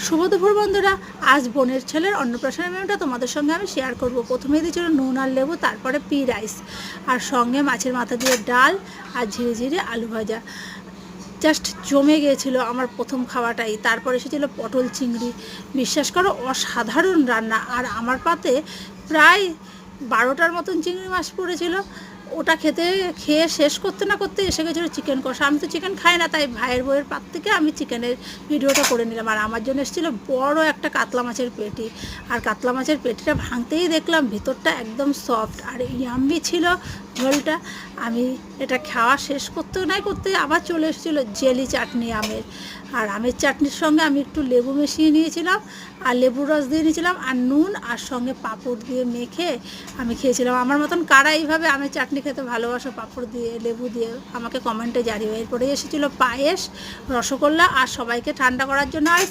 শুভ দুপুর বন্ধুরা, আজ বোনের ছেলের অন্নপ্রাশনের মেনুটা তোমাদের সঙ্গে আমি শেয়ার করব। প্রথমেই দিয়েছিল নুন আর লেবু, তারপরে পি রাইস, আর সঙ্গে মাছের মাথা দিয়ে ডাল আর ঝিরে ঝিরে আলু ভাজা। জাস্ট জমে গিয়েছিল আমার প্রথম খাওয়াটাই। তারপরে এসেছিলো পটল চিংড়ি। বিশ্বাস করো, অসাধারণ রান্না। আর আমার পাতে প্রায় 12টার মতন চিংড়ি মাছ পড়েছিল। ওটা খেয়ে শেষ করতে না করতে এসে গেছিলো চিকেন কষা। আমি তো চিকেন খাই না, তাই ভাইয়ের বউয়ের পাত থেকে আমি চিকেনের ভিডিওটা করে নিলাম। আর আমার জন্য এসেছিলো বড় একটা কাতলা মাছের পেটি। আর কাতলা মাছের পেটিটা ভাঙতেই দেখলাম ভিতরটা একদম সফট আর ইয়াম্মি ছিল ঝোলটা। আমি এটা খাওয়া শেষ করতে আবার চলে এসেছিলো জেলি চাটনি আমের। আর আমের চাটনির সঙ্গে আমি একটু লেবু মিশিয়ে নিয়েছিলাম, আর লেবুর রস দিয়ে নিয়েছিলাম, আর নুন, আর সঙ্গে পাঁপড় দিয়ে মেখে আমি খেয়েছিলাম। আমার মতন কারা এইভাবে আমের চাটনি খেতে ভালোবাসো পাঁপড় দিয়ে, লেবু দিয়ে, আমাকে কমেন্টে জানিও। এরপরে এসেছিলো পায়েস, রসগোল্লা, আর সবাইকে ঠান্ডা করার জন্য আইস।